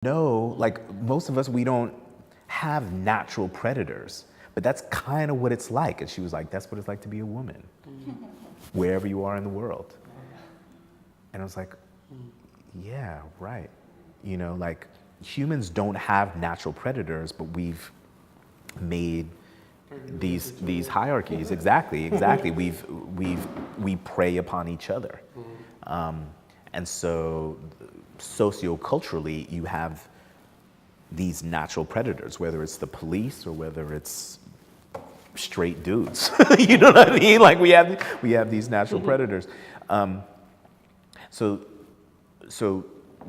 know, like most of us, we don't have natural predators, but that's kind of what it's like. And she was like, that's what it's like to be a woman, wherever you are in the world. And I was like, yeah, right. You know, like humans don't have natural predators, but we've made these hierarchies. Exactly. We prey upon each other. And so socioculturally, you have these natural predators, whether it's the police or whether it's straight dudes. You know what I mean? Like we have these natural predators. So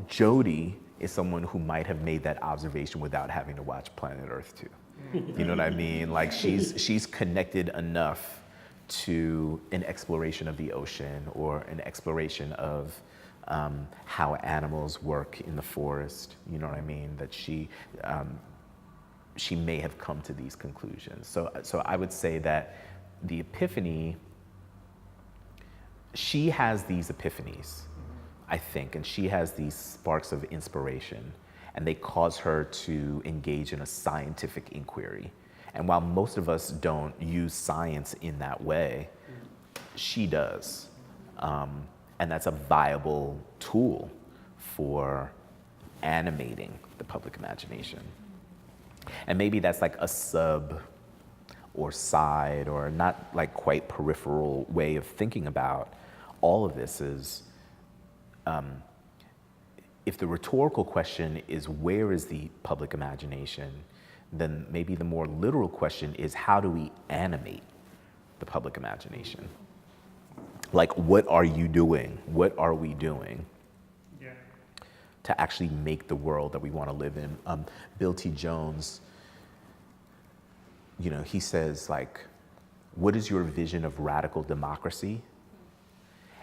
Jodie is someone who might have made that observation without having to watch Planet Earth too. You know what I mean? Like she's connected enough to an exploration of the ocean or an exploration of how animals work in the forest. You know what I mean? That she may have come to these conclusions. So I would say that the epiphany, she has these epiphanies, I think, and she has these sparks of inspiration, and they cause her to engage in a scientific inquiry. And while most of us don't use science in that way, she does. And that's a viable tool for animating the public imagination. And maybe that's like a sub or side or not like quite peripheral way of thinking about all of this is, if the rhetorical question is where is the public imagination, then maybe the more literal question is how do we animate the public imagination? Like, what are you doing? What are we doing to actually make the world that we want to live in? Bill T. Jones, you know, he says, like, what is your vision of radical democracy?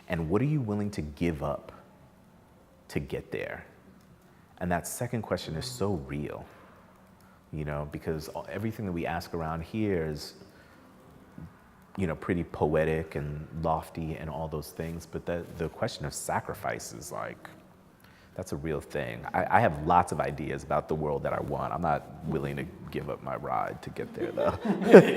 And what are you willing to give up to get there? And that second question is so real, you know, because everything that we ask around here is, you know, pretty poetic and lofty and all those things, but the question of sacrifice is like, that's a real thing. I have lots of ideas about the world that I want. I'm not willing to give up my ride to get there, though.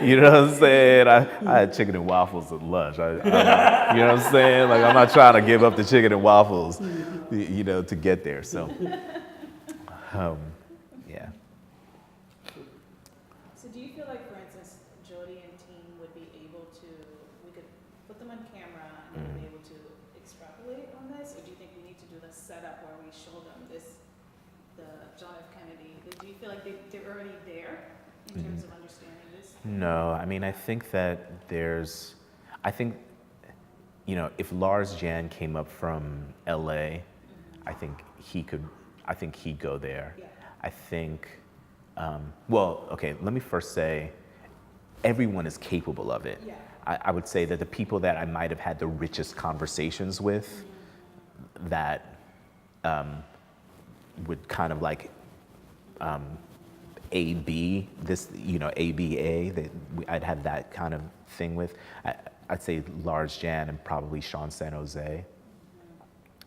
You know what I'm saying? I had chicken and waffles at lunch. You know what I'm saying? Like, I'm not trying to give up the chicken and waffles, you know, to get there. So, yeah. So do you feel like, for instance, Jodie and team would be able to, we could put them on camera and they'd be able to extrapolate on this? Or do you think we need to do the setup where we show them this, the John F. Kennedy? Do you feel like they're already there in terms of understanding this? No, I mean, I think that you know, if Lars Jan came up from LA, I think he'd go there. Yeah. I think, well, okay, let me first say, everyone is capable of it. Yeah. I would say that the people that I might have had the richest conversations with that would kind of like AB, this, you know, ABA, that I'd have that kind of thing with. I'd say Lars Jan and probably Sean San Jose.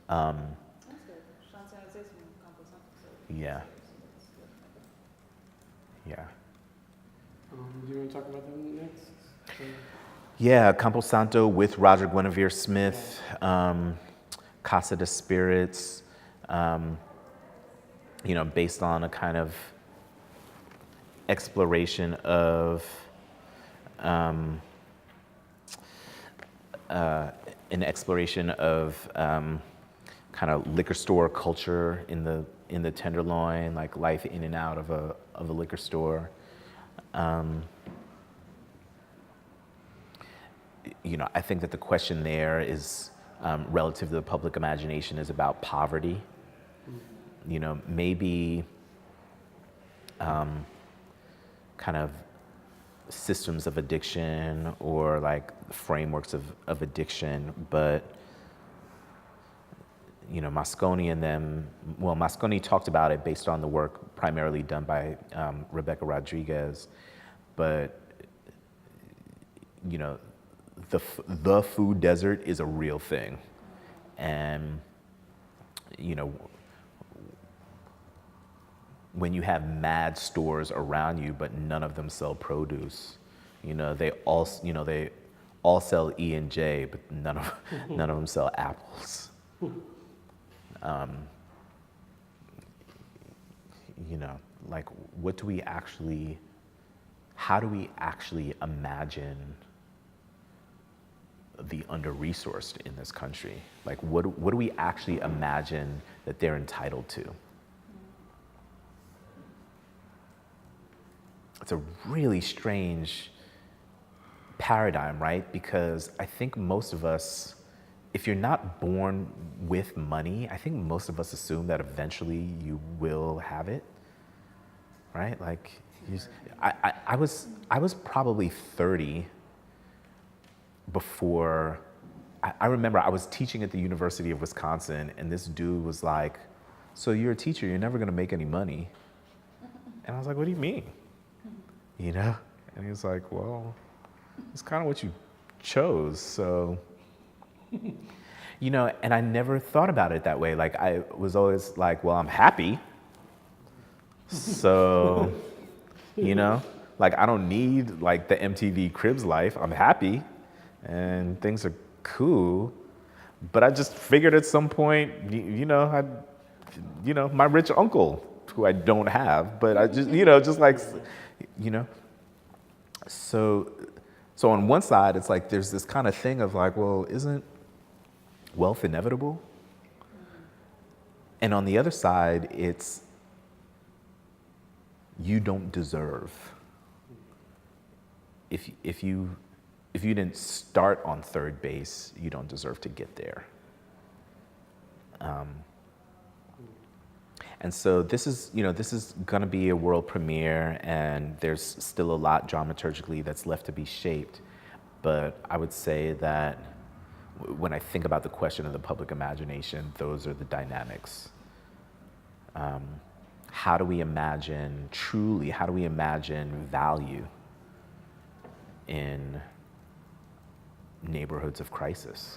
That's good. Sean San Jose's from Campo Santo. Yeah. Yeah. Do you want to talk about them next? Yeah, Campo Santo with Roger Guinevere Smith, Casa de Spirits, you know, based on a kind of exploration of kind of liquor store culture in the Tenderloin, like life in and out of a liquor store. You know, I think that the question there is relative to the public imagination is about poverty. You know, maybe kind of systems of addiction or like frameworks of addiction, but you know, Moscone and them, well, Moscone talked about it based on the work primarily done by Rebecca Rodriguez, but you know, the food desert is a real thing. And, you know, when you have mad stores around you, but none of them sell produce. They all sell E&J, but none of them sell apples. Like, how do we actually imagine the under-resourced in this country? Like, what do we actually imagine that they're entitled to? It's a really strange paradigm, right? Because I think most of us, if you're not born with money, I think most of us assume that eventually you will have it, right? Like, I was probably 30 before, I remember I was teaching at the University of Wisconsin, and this dude was like, so you're a teacher, you're never gonna make any money. And I was like, what do you mean? And he was like, well, it's kind of what you chose, so. And I never thought about it that way. Like, I was always like, well, I'm happy. So, like, I don't need like the MTV Cribs life. I'm happy and things are cool. But I just figured at some point, my rich uncle, who I don't have, but I just, just like, So on one side, it's like there's this kind of thing of like, well, isn't wealth inevitable? And on the other side, it's you don't deserve. If you didn't start on third base, you don't deserve to get there. And so this is going to be a world premiere, and there's still a lot dramaturgically that's left to be shaped. But I would say that when I think about the question of the public imagination, those are the dynamics. How do we imagine value in neighborhoods of crisis?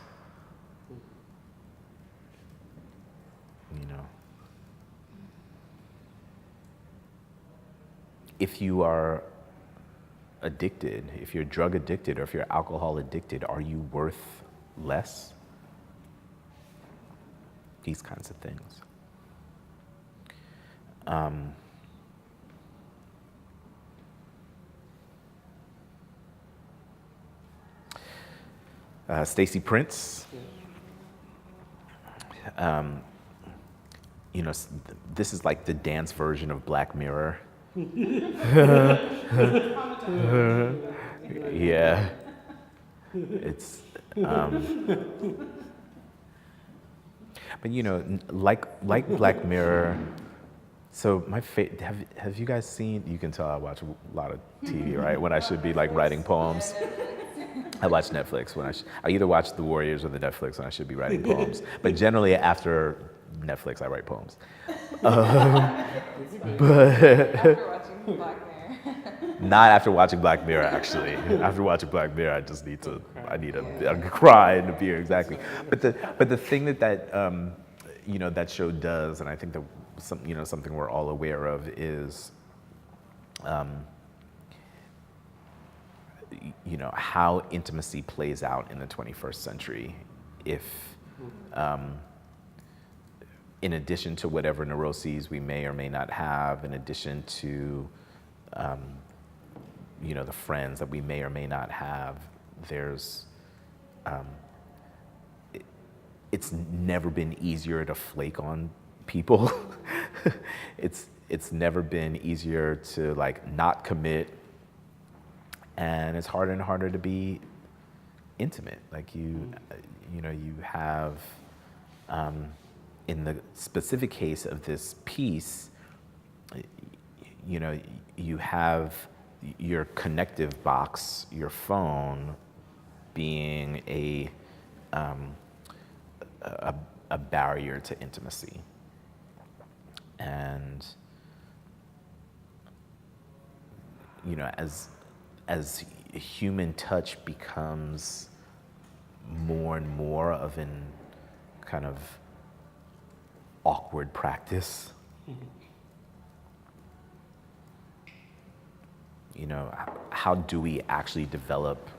If you are addicted, if you're drug addicted, or if you're alcohol addicted, are you worth less? These kinds of things. Stacey Prince. This is like the dance version of Black Mirror. Yeah. It's, but like Black Mirror. So have you guys seen? You can tell I watch a lot of TV, right? When I should be like writing poems. I watch Netflix when I either watch The Warriors or the Netflix when I should be writing poems. But generally after Netflix, I write poems. But After watching Black Mirror. Not after watching Black Mirror, actually. After watching Black Mirror, I need a cry and a beer, exactly. But the thing that that show does, and I think that something we're all aware of is, how intimacy plays out in the 21st century. If, in addition to whatever neuroses we may or may not have, in addition to, the friends that we may or may not have, there's, it's never been easier to flake on people. It's never been easier to like not commit, and it's harder and harder to be intimate. Like you have, in the specific case of this piece, you have your connective box, your phone, being a barrier to intimacy. And as human touch becomes more and more of an kind of awkward practice, how do we actually develop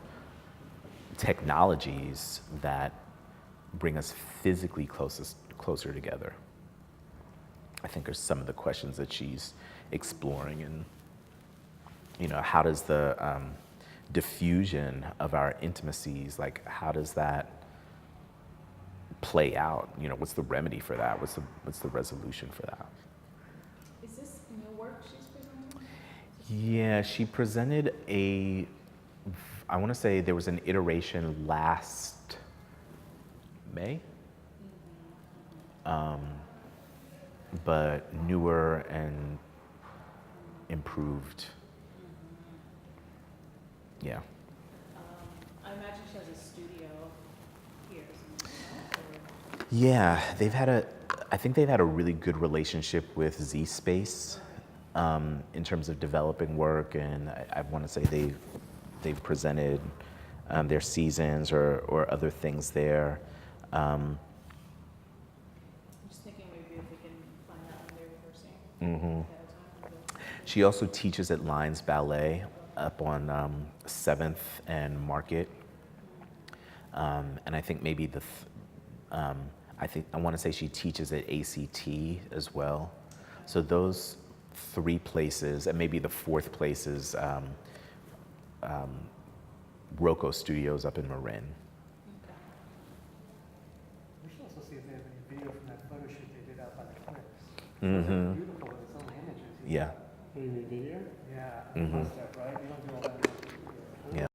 technologies that bring us physically closer together? I think are some of the questions that she's exploring. And how does the diffusion of our intimacies, like how does that play out? What's the remedy for that? What's the resolution for that? Is this new work she's presenting? Yeah, she presented I want to say there was an iteration last May, but newer and improved. Yeah. I imagine she has a studio here, or Yeah, I think they've had a really good relationship with Z Space in terms of developing work, and I want to say they've presented their seasons or other things there. I'm just thinking maybe if we can find out when they're rehearsing ahead of time. She also teaches at Lines Ballet up on 7th and Market, and I think maybe I want to say she teaches at ACT as well. So those 3 places, and maybe the 4th place is Rocco Studios up in Marin. We should also see if they have any video from that photo shoot they did out by the cliffs. Mm-hmm. Beautiful with its own images. Yeah. What do you mean, video? Yeah, Mhm. must have, right? You don't do all that in